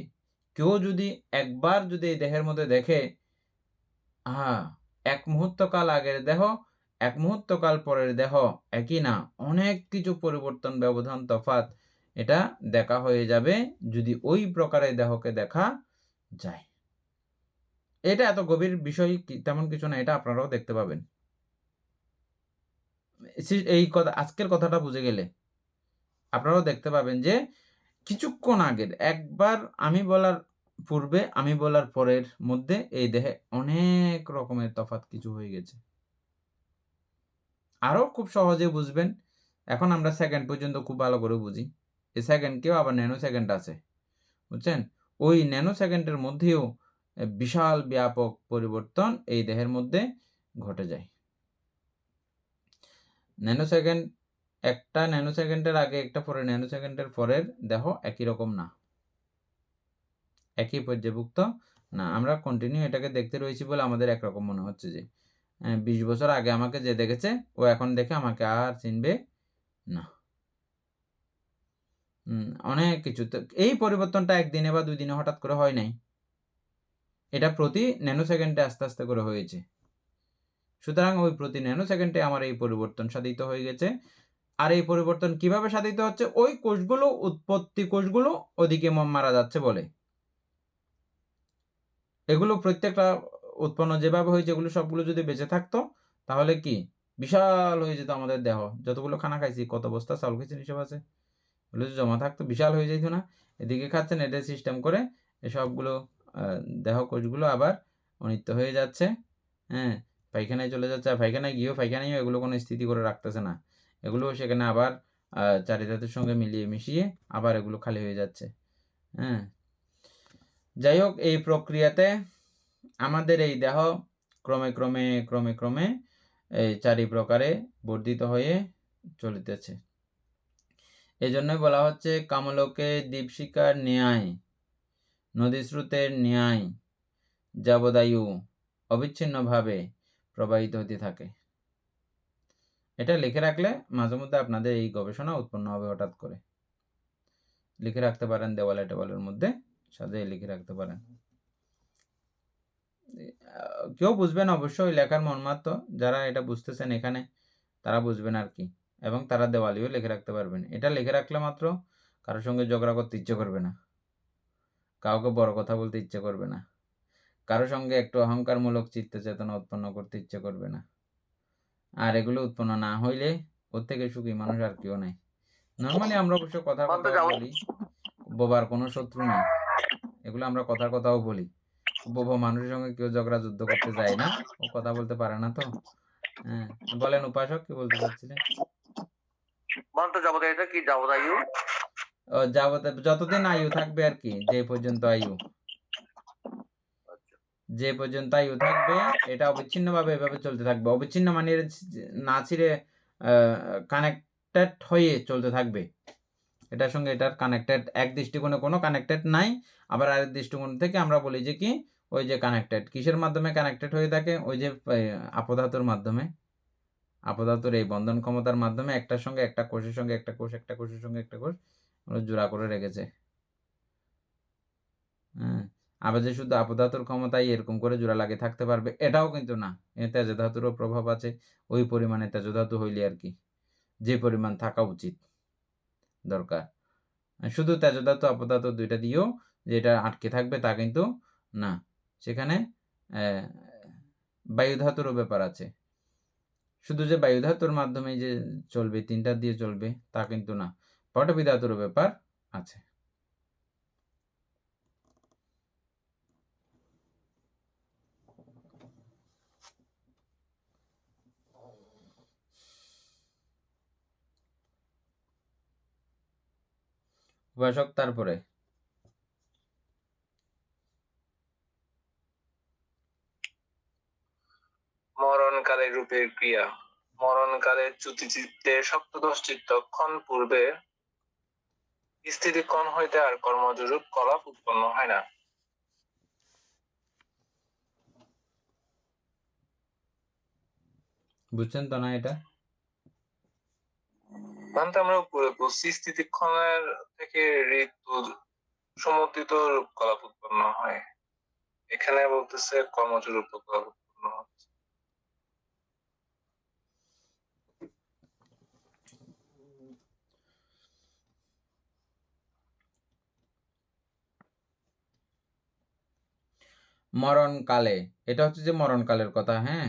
কেউ যদি একবার যদি এই দেহের মধ্যে দেখে, এক মুহূর্তকাল আগের দেহ, এক মুহূর্তকাল পরের দেহ একই না, অনেক কিছু পরিবর্তন, ব্যবধান, তফাৎ এটা দেখা হয়ে যাবে যদি ওই প্রকারে দেহকে দেখা যায়। এটা এত গভীর বিষয় তেমন কিছু না, এটা আপনারাও দেখতে পাবেন এই কথা। আজকের কথাটা বুঝে গেলে আপনারাও দেখতে পাবেন যে কিছুক্ষণ আগের একবার আমি বলার পূর্বে, আমি বলার পরের মধ্যে এই দেহে অনেক রকমের তফাৎ কিছু হয়ে গেছে। আরো খুব সহজে বুঝবেন, এখন আমরা সেকেন্ড পর্যন্ত খুব ভালো করে বুঝি, এই সেকেন্ডকেও আবার ন্যানো সেকেন্ড আছে, বুঝছেন? ওই ন্যানো সেকেন্ডের মধ্যেও বিশাল ব্যাপক পরিবর্তন এই দেহের মধ্যে ঘটে যায়। ন্যানো সেকেন্ড, একটা ন্যানো সেকেন্ডের আগে একটা পরে ন্যানো সেকেন্ডের পরের দেহ একই রকম না, একই পর্যায়ভুক্ত না। আমরা কন্টিনিউ এটাকে দেখতে রয়েছি বলে আমাদের একরকম মনে হচ্ছে যে 20 বছর আগে আমাকে যে দেখেছে ও এখন দেখে আমাকে আর চিনবে না। অনেক কিছু। এই পরিবর্তনটা একদিনে বা 2 দিনে হঠাৎ করে হয় নাই, এটা প্রতি ন্যানো সেকেন্ডে আস্তে আস্তে করে হয়েছে। সুতরাং ওই প্রতি ন্যানো সেকেন্ডে আমার এই পরিবর্তন সাধিত হয়ে গেছে। আর এই পরিবর্তন কিভাবে সাধিত হচ্ছে? ওই কোষগুলো, উৎপত্তি কোষগুলো ওদিকে মারা যাচ্ছে বলে। এগুলো প্রত্যেকটা উৎপন্ন যেভাবে হয়েছে এগুলো সবগুলো যদি বেঁচে থাকতো তাহলে কি বিশাল হয়ে যেত আমাদের দেহ। যতগুলো খানা খাইছি, কত বস্তা চাউল খাইছি হিসাব আছে, এগুলো যদি জমা থাকতো বিশাল হয়ে যেত না? এদিকে খাচ্ছেন, এটা সিস্টেম করে এসবগুলো দেহ কোষগুলো আবার অনিত্য হয়ে যাচ্ছে, হ্যাঁ, পায়খানায় চলে যাচ্ছে। আর পায়খানায় গিয়েও পায়খানায় এগুলো কোনো স্থিতি করে রাখতেছে না, এগুলো সেখানে আবার চারিধাতুর সঙ্গে মিলিয়ে মিশিয়ে আবার এগুলো খালি হয়ে যাচ্ছে। হ্যাঁ, যাই হোক, এই প্রক্রিয়াতে আমাদের এই দেহ ক্রমে ক্রমে ক্রমে ক্রমে এই 4 প্রকারে বর্ধিত হয়ে চলিতেছে। এই জন্যই বলা হচ্ছে কামলোকে দীপশিখার ন্যায়, নদী স্রোতের ন্যায় যাবদায়ু অবিচ্ছিন্নভাবে প্রবাহিত হতে থাকে। এটা লিখে রাখলে মাঝে মধ্যে আপনাদের এই গবেষণা উৎপন্ন হবে হঠাৎ করে। লিখে রাখতে পারেন, দেওয়ালে টেওয়ালের মধ্যে সাজিয়ে লিখে রাখতে পারেন। কেউ বুঝবেন অবশ্যই লেখার মর্মার্থ, যারা এটা বুঝতেছেন এখানে তারা বুঝবেন আর কি, এবং তারা দেওয়ালেও লিখে রাখতে পারবেন। এটা লিখে রাখলে মাত্র কারোর সঙ্গে ঝগড়া করতে ইচ্ছে করবে না, কাউকে বড় কথা বলতে ইচ্ছে করবে না, কারোর সঙ্গে একটু অহংকারমূলক চিত্ত চেতনা উৎপন্ন করতে ইচ্ছে করবে না। আর এগুলো উৎপন্ন না হইলে ওর থেকে সুখী মানুষ আর কেউ নাই। নর্মালি আমরা অবশ্য কথার কথাও বলি, বোবার কোনো শত্রু নাই, এগুলো আমরা কথার কথাও বলি। বোবা মানুষের সঙ্গে কেউ ঝগড়া যুদ্ধ করতে যায় না, ও কথা বলতে পারে না তো। হ্যাঁ, বলেন উপাসক, কি বলতে চাচ্ছিলেন? এটা কি যাবদায়ু? যতদিন আয়ু থাকবে আর কি, যে পর্যন্ত আয়ু, যে পর্যন্ত আয়ু থাকবে এটা অবিচ্ছিন্নভাবে এভাবে চলতে থাকবে। অবিচ্ছিন্ন মানে না ছিঁড়ে কানেক্টেড হয়ে চলতে থাকবে। এটার সঙ্গে এটার কানেক্টেড, এক দৃষ্টিকোণে কোনো কানেক্টেড নাই, আবার আরেক দৃষ্টিকোণ থেকে আমরা বলি যে কি ওই যে কানেক্টেড। কিসের মাধ্যমে কানেক্টেড হয়ে থাকে? ওই যে আপদাতুর মাধ্যমে, আপদাতুর এই বন্ধন ক্ষমতার মাধ্যমে একটার সঙ্গে একটা কোষের সঙ্গে একটা কোষ, একটা কোষের সঙ্গে একটা কোষ জোড়া করে রেখেছে। হ্যাঁ, আবার যে শুধু আপধাতুর ক্ষমতায় এরকম করে জোড়া লাগিয়ে থাকতে পারবে এটাও কিন্তু না। তেজ ধাতুরও প্রভাব আছে, ওই পরিমাণে তেজ ধাতু হইলে আর কি যে পরিমাণ থাকা উচিত দরকার। শুধু তেজ ধাতু আপধাতু দুইটা দিয়েও যেটা আটকে থাকবে তা কিন্তু না, সেখানে বায়ু ধাতুরও ব্যাপার আছে। শুধু যে বায়ু ধাতুর মাধ্যমে যে চলবে, তিনটা দিয়ে চলবে তা কিন্তু না, পটবী ধাতুরও ব্যাপার আছে। উপাসক তারপরে মরণকালে রূপের ক্রিয়া। মরণকালে চ্যুতিচিত্তে সপ্তদশ চিত্তক্ষণ পূর্বে স্থিতিক্ষণ হইতে আর কর্মজরূপ কলাপ উৎপন্ন হয় না। বুঝছেন তো না এটা? তাহলে আমরা উপরে বলছি স্থিতিক্ষণের থেকে ঋতু সমুদ্রিত রূপ কলাপ উৎপন্ন হয়, এখানে বলতেছে কর্মজরূপ কলাপ উৎপন্ন হচ্ছে। মরণকালে, এটা হচ্ছে যে মরণকালের কথা, হ্যাঁ,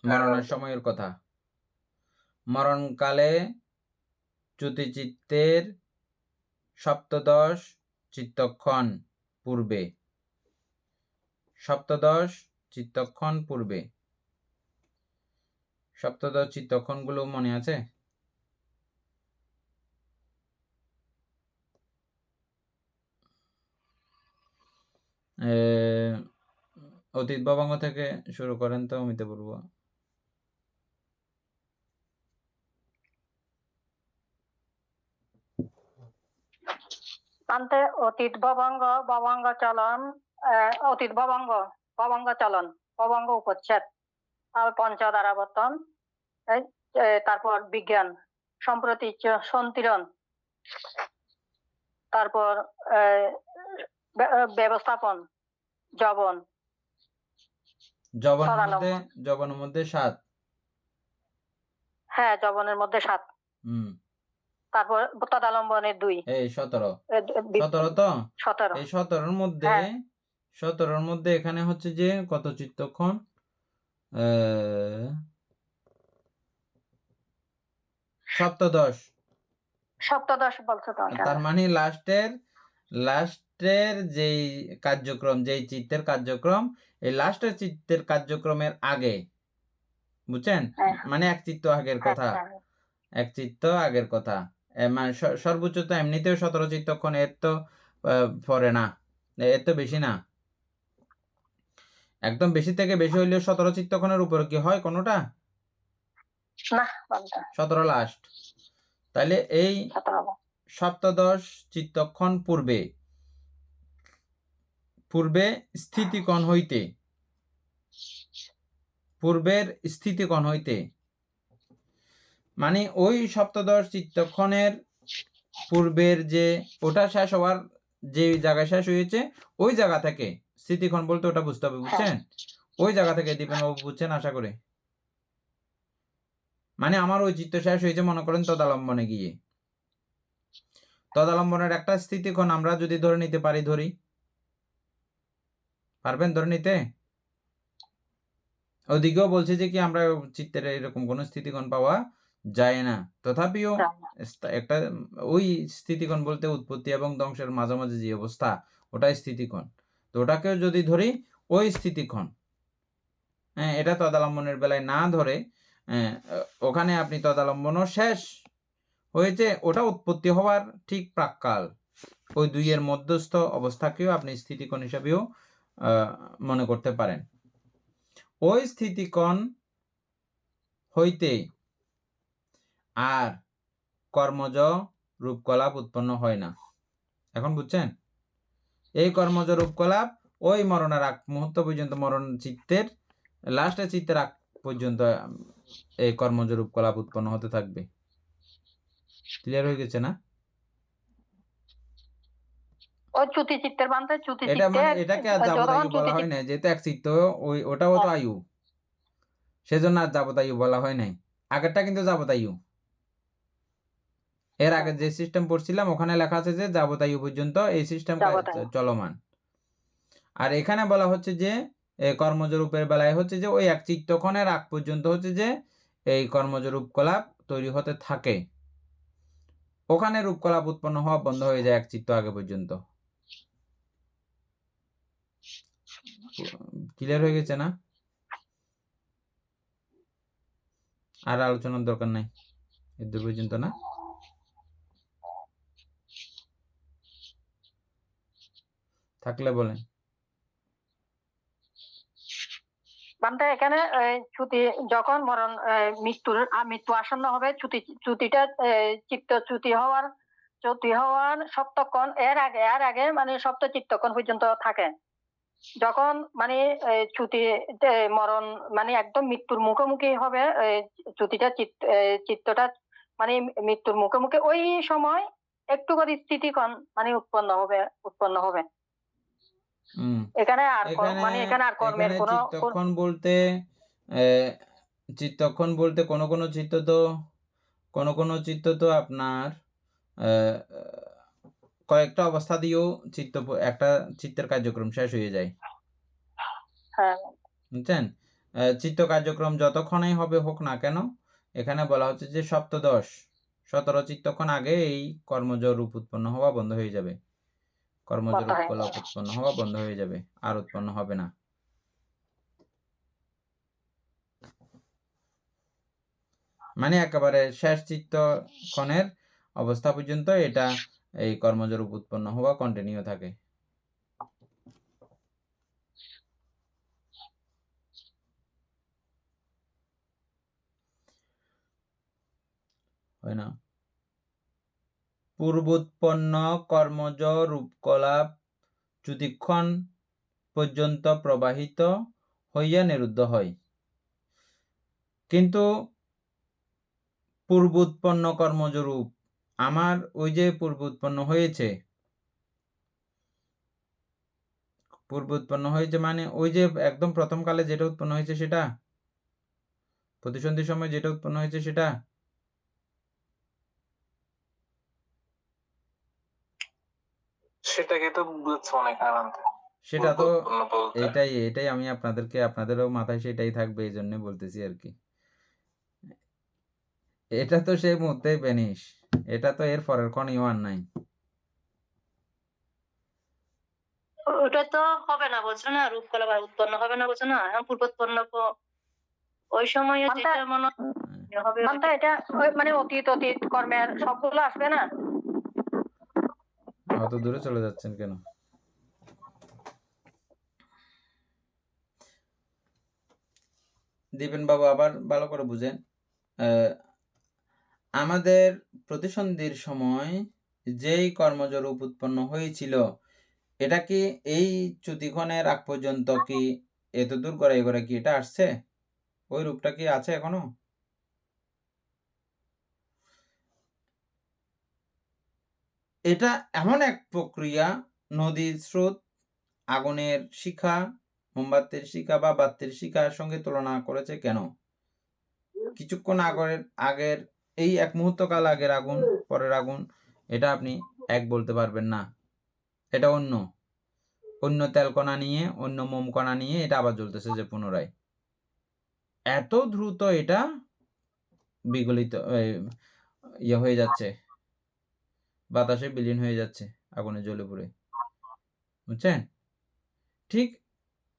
মরণের সময়ের কথা। মরণকালে চ্যুতিচিত্তের সপ্তদশ চিত্তক্ষণ পূর্বে, সপ্তদশ চিত্তক্ষণ পূর্বে, সপ্তদশ চিত্তক্ষণ গুলো মনে আছে? অতীত ভবাঙ্গ থেকে শুরু করেন তো অমিতে পূর্ব। আন্তে অতীত ভবাঙ্গ, ভবাঙ্গ চলন, অতীত ভবাঙ্গ, ভবাঙ্গ চলন, ভবাঙ্গ উপচ্ছেদ, আর পঞ্চদারাবর্তন, তারপর বিজ্ঞান, সম্প্রতি সন্তিরণ, তারপর ব্যবস্থাপন, জবন, জবনের মধ্যে 7। হ্যাঁ, জবনের মধ্যে 7। তারপর তদালম্বনের 2, এই 17। 17 তো 17। এই 17-র মধ্যে 17-র মধ্যে এখানে হচ্ছে যে কত চিত্তক্ষণ? সপ্তদশ বলছো তো। তার মানে লাস্টের যেই কার্যক্রম, যেই চিত্তের কার্যক্রম, এই লাস্টের চিত্তের কার্যক্রমের আগে, বুঝছেন? মানে এক চিত্ত আগের কথা, এক চিত্ত আগের কথা। মানে সর্বোচ্চ তো এমনিতেও 17 চিত্তক্ষণ, এর তো পরে না, এর তো বেশি না। একদম বেশি থেকে বেশি হইলেও 17 চিত্তক্ষণের উপরে কি হয় কোনোটা? না, 17 লাস্ট। তাহলে এই সপ্তদশ চিত্তক্ষণ পূর্বে স্থিতিকোণ হইতে, পূর্বের স্থিতিকোণ হইতে, মানে ওই সপ্তদশ চিত্তক্ষণের পূর্বের যে ওটা শেষ হওয়ার যে জায়গায় শেষ হয়েছে ওই জায়গা থেকে স্থিতিকোণ বলতে ওটা বুঝতে হবে, বুঝছেন? ওই জায়গা থেকে দিবেন, ও বুঝছেন আশা করে। মানে আমার ওই চিত্ত শেষ হয়েছে মনে করেন তদালম্বনে গিয়ে, তদালম্বনের একটা স্থিতিকোণ আমরা যদি ধরে নিতে পারি, ধরি, পারবেন ধরে নিতে? ওদিকেও বলছে যে কি আমরা চিত্তের এরকম কোন স্থিতিকোণ পাওয়া যায় না, তথাপিও একটা ওই স্থিতিকোণ বলতে উৎপত্তি এবং ধ্বংসের মাঝামাঝি যে অবস্থা, ওটাই স্থিতিকোণ। তো ওটাকেও যদি ধরি ওই স্থিতিকোণ, হ্যাঁ, এটা তদালম্বনের বেলায় না ধরে ওখানে আপনি তদালম্বনও শেষ হয়েছে, ওটা উৎপত্তি হওয়ার ঠিক প্রাক্কাল, ওই দুইয়ের মধ্যস্থ অবস্থাকেও আপনি স্থিতিকোণ হিসাবেও মনে করতে পারেন। ওই স্থিতিকোণ হইতে আর কর্মজ রূপকলাপ উৎপন্ন হয় না। এখন বুঝছেন? এই কর্মজ রূপকলাপ ওই মরণের আগ মুহূর্ত পর্যন্ত, মরণ চিত্তের লাস্টের চিত্তের আগ পর্যন্ত এই কর্মজ রূপকলাপ উৎপন্ন হতে থাকবে। ক্লিয়ার হয়ে গেছে না? ওই চ্যুতি চিত্তের বান্ধে চ্যুতি এটা চিত্তে মানে এটাকে আর যতক্ষণ যাবতায়ু বলা চ্যুতি হয় না, যেহেতু এক চিত্ত ওটাও তো আয়ু, সেজন্য আর যাবতায়ু বলা হয় নাই। আগেরটা কিন্তু যাবতায়ু। এর আগে যে সিস্টেম পড়ছিলাম ওখানে লেখা আছে যে যাবতায়ু পর্যন্ত এই সিস্টেম যাবতায়ু। চলমান। আর এখানে বলা হচ্ছে যে কর্মজ রূপের বেলায় হচ্ছে যে ওই এক চিত্তক্ষণের আগ পর্যন্ত হচ্ছে যে এই কর্মজ রূপকলাপ তৈরি হতে থাকে, ওখানে রূপকলাপ উৎপন্ন হওয়া বন্ধ হয়ে যায় এক চিত্ত আগে পর্যন্ত। ক্লিয়ার হয়ে গেছে না? আর আলোচনার দরকার নাই এদূর পর্যন্ত না? থাকলে বলেন। বান্ধে এখানে চ্যুতি যখন মরণ মৃত্যু আসন্ন হবে, চ্যুতিটা চ্যুতি হওয়ার সপ্তক্ষণ এর আগে মানে সপ্ত চিত্তক্ষণ পর্যন্ত থাকে। যখন মানে চ্যুতি মরণ মানে একদম মৃত্যুর মুখোমুখি হবে, চিত্তটা মানে মৃত্যুর মুখোমুখি, ওই সময় একটু করে স্থিতিক্ষণ মানে উৎপন্ন হবে। এখানে আর মানে এখানে আর কর্মের কোনো চিত্তক্ষণ বলতে কোনো কোনো চিত্ত তো আপনার কয়েকটা অবস্থা দিয়েও একটা চিত্তের কার্যক্রম শেষ হয়ে যায়। হ্যাঁ, বুঝছেন? চিত্ত কার্যক্রম যতক্ষণই হবে হোক না কেন, এখানে বলা হচ্ছে যে 17 চিত্তক্ষণ আগে এই কর্মজ রূপ উৎপন্ন হওয়া বন্ধ হয়ে যাবে, কর্মজ রূপকলাপ উৎপন্ন হওয়া বন্ধ হয়ে যাবে, আর উৎপন্ন হবে না। মানে একেবারে শেষ চিত্তক্ষণের অবস্থা পর্যন্ত এটা এই কর্মজ রূপ উৎপন্ন হওয়া কন্টিনিউ থাকে। হয় না? পূর্বোৎপন্ন কর্মজ রূপকলাপ চ্যুতিক্ষণ পর্যন্ত প্রবাহিত হইয়া নিরুদ্ধ হয়। কিন্তু পূর্বোৎপন্ন কর্মজ রূপ, আমার ওই যে পূর্বোৎপন্ন হয়েছে মানে ওই যে একদম প্রথম কালে যেটা উৎপন্ন হয়েছে সেটা, প্রতিসন্ধির সময় যেটা উৎপন্ন হয়েছে সেটা, সেটাকে তো বুঝছো অনেক আনন্দ। সেটা তো এটাই আমি আপনাদেরও মাথায় সেটাই থাকবে এই জন্য বলতেছি আর কি। এটা তো সেই মুহূর্তে বেনিশ, এটা তো এর পরের কোন ইমান নাই। ওটা তো হবে না বলছো না, রূপকলাপ উৎপন্ন হবে না বলছো না, এখন পূর্বোৎপন্ন ওই সময় যেটা মনে হবে এটা মানে অতীত কর্মের সবগুলো আসবে না। অত দূরে চলে যাচ্ছেন কেন? দীপেন বাবু আবার ভালো করে বুঝেন। আমাদের প্রতিসন্ধির সময় যেই কর্মজ রূপ উৎপন্ন হয়েছিল, এটা কি এই চ্যুতিক্ষণের আগ পর্যন্ত কি এতদূর করে কি এটা আসছে? ওই রূপটা কি আছে এখনো? এটা এমন এক প্রক্রিয়া, নদীর স্রোত আগুনের শিখা, মোমবাতির শিখা বা বাতির শিখার সঙ্গে তুলনা করেছে কেন? কিছুক্ষণ আগের এই এক মুহূর্ত কাল আগের আগুন, পরের আগুন, এটা আপনি এক বলতে পারবেন না। এটা অন্য তেলকণা নিয়ে, অন্য মোমকণা নিয়ে এটা আবার জ্বলতেছে যে পুনরায়। এত দ্রুত এটা বিগলিত হয়ে যাচ্ছে, বাতাসে বিলীন হয়ে যাচ্ছে, আগুনে জ্বলে পুড়ে। বুঝছেন? ঠিক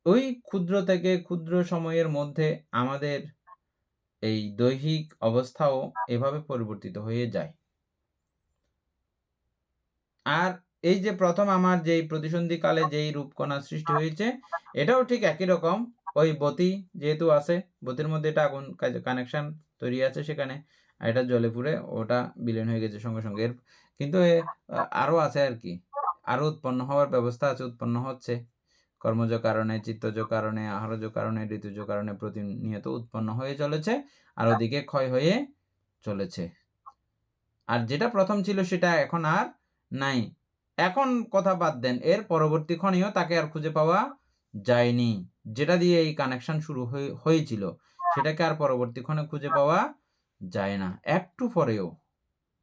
ওই ক্ষুদ্র থেকে ক্ষুদ্র সময়ের মধ্যে আমাদের এই দৈহিক অবস্থাও এভাবে পরিবর্তিত হয়ে যায়। আর এই যে প্রথম আমার যেই প্রতিসন্ধি কালে যেই রূপকণা সৃষ্টি হয়েছে, এটাও ঠিক একই রকম। ওই বতি যেহেতু আছে, বতির মধ্যে এটা আগুন কানেকশন তৈরি আছে, সেখানে এটা জ্বলে পুড়ে ওটা বিলীন হয়ে গেছে সঙ্গে সঙ্গে। কিন্তু আরো আছে আর কি, আরো উৎপন্ন হওয়ার ব্যবস্থা আছে, উৎপন্ন হচ্ছে কর্মজ কারণে, চিত্তজ কারণে, আহারজ কারণে, ঋতুজ কারণে প্রতিনিয়ত উৎপন্ন হয়ে চলেছে, আর ওদিকে ক্ষয় হয়ে চলেছে। আর যেটা প্রথম ছিল সেটা এখন আর নাই। এখন কথা বাদ দেন, এর পরবর্তী ক্ষণেও তাকে আর খুঁজে পাওয়া যায়নি, যেটা দিয়ে এই কানেকশন শুরু হয়েছিল সেটাকে আর পরবর্তী ক্ষণে খুঁজে পাওয়া যায় না, একটু পরেও।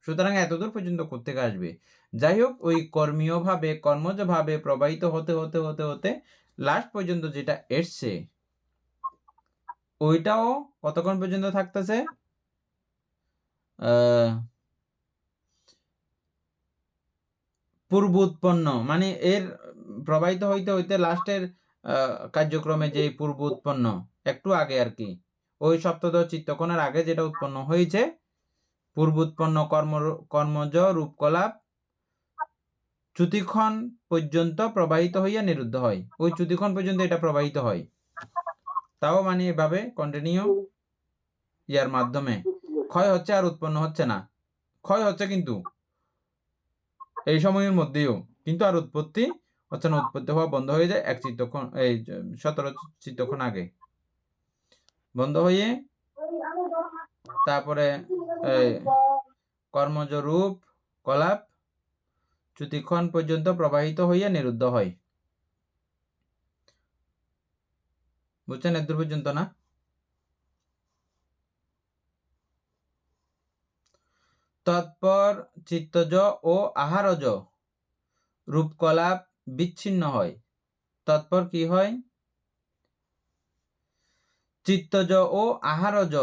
সুতরাং এতদূর পর্যন্ত কোত্থেকে আসবে? যাই হোক, ওই কর্মীয়ভাবে কর্মজভাবে প্রবাহিত হতে হতে হতে হতে লাস্ট পর্যন্ত যেটা এসছে ওইটাও কতক্ষণ পর্যন্ত থাকতেছে? পূর্ব উৎপন্ন, মানে এর প্রবাহিত হইতে হইতে লাস্টের কার্যক্রমে যে পূর্ব উৎপন্ন একটু আগে আর কি, ওই সপ্তদশ চিত্তকণের আগে যেটা উৎপন্ন হয়েছে, পূর্ব উৎপন্ন কর্মজ রূপকলাপ চ্যুতিক্ষণ পর্যন্ত প্রবাহিত হইয়া নিরুদ্ধ হয়। ওই চ্যুতিক্ষণ পর্যন্ত এটা প্রবাহিত হয়, তাও মানে এভাবে কন্টিনিউ ইয়ার মাধ্যমে ক্ষয় হচ্ছে আর উৎপন্ন হচ্ছে না। ক্ষয় হচ্ছে কিন্তু এই সময়ের মধ্যেও, কিন্তু আর উৎপত্তি হচ্ছে না, উৎপত্তি হওয়া বন্ধ হয়ে যায় 1 চিত্তক্ষণ, এই 17 চিত্তক্ষণ আগে বন্ধ হয়ে তারপরে কর্মজ রূপ কলাপ চ্যুতিক্ষণ পর্যন্ত প্রবাহিত হইয়া নিরুদ্ধ হয়। বুঝছেন এদূর পর্যন্ত না? তৎপর চিত্তজ ও আহারজ রূপকলাপ বিচ্ছিন্ন হয়। তৎপর কি হয়? চিত্তজ ও আহারজ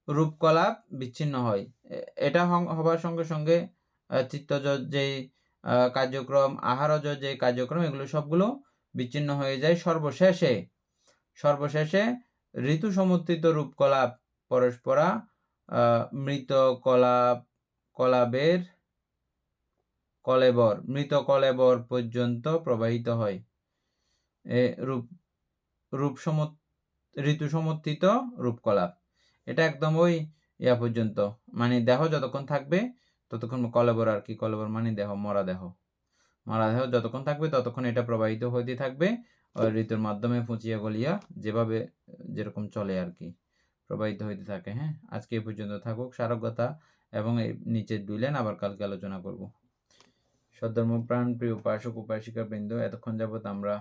রূপকলাপ বিচ্ছিন্ন হয়। এটা হবার সঙ্গে সঙ্গে চিত্তজ যে কার্যক্রম, আহারজ যে কার্যক্রম, এগুলো সবগুলো বিচ্ছিন্ন হয়ে যায়। সর্বশেষে ঋতু সমর্থিত রূপকলাপ পরস্পরা মৃত মৃত কলেবর পর্যন্ত প্রবাহিত হয়। ঋতু সমর্থিত রূপকলাপ, এটা একদম ওই ইয়া পর্যন্ত, মানে দেহ যতক্ষণ থাকবে ততক্ষণ কলেবর আর কি, কলেবর মানে দেহ, মরা দেহ যতক্ষণ থাকবে ততক্ষণ এটা প্রবাহিত হইতে থাকবে ওই ঋতুর মাধ্যমে ফুঁচিয়া গলিয়া যেভাবে যেরকম চলে আর কি, প্রবাহিত হইতে থাকে। হ্যাঁ, আজকে এই পর্যন্ত থাকুক সারকথা এবং এই নিচের 2 লাইন আবার কালকে আলোচনা করব। সদ্ধর্মপ্রাণ প্রিয় উপাসক উপাসিকা বৃন্দ, এতক্ষণ যাবৎ আমরা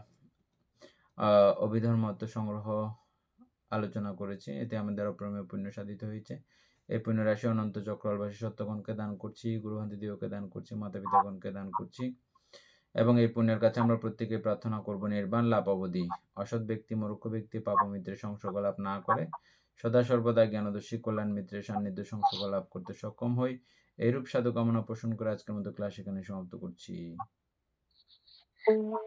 অভিধর্ম সংগ্রহ আলোচনা করেছি। এতে আমাদের অপ্রমেয় পুণ্য সাধিত হয়েছে। এই পুণ্য রাশি অনন্ত চক্রবাসী সত্যগণকে দান করছি, গুরুহান্তিদিওকে দান করছি, মাতা পিতাগণকে দান করছি, এবং এই পুণ্যের কাছে আমরা প্রত্যেকে প্রার্থনা করব নির্বাণ লাভ অবধি অসৎ ব্যক্তি মূর্খ ব্যক্তি পাপ মিত্রের সংসর্গ লাভ না করে সদা সর্বদা জ্ঞানদর্শী কল্যাণ মিত্রের সান্নিধ্য সংসর্গ লাভ করতে সক্ষম হই। এইরূপ সাধু কামনা পোষণ করে আজকের মতো ক্লাস এখানে সমাপ্ত করছি।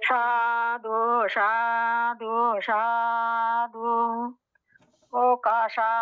সাধু সাধু সাধু ও কাশা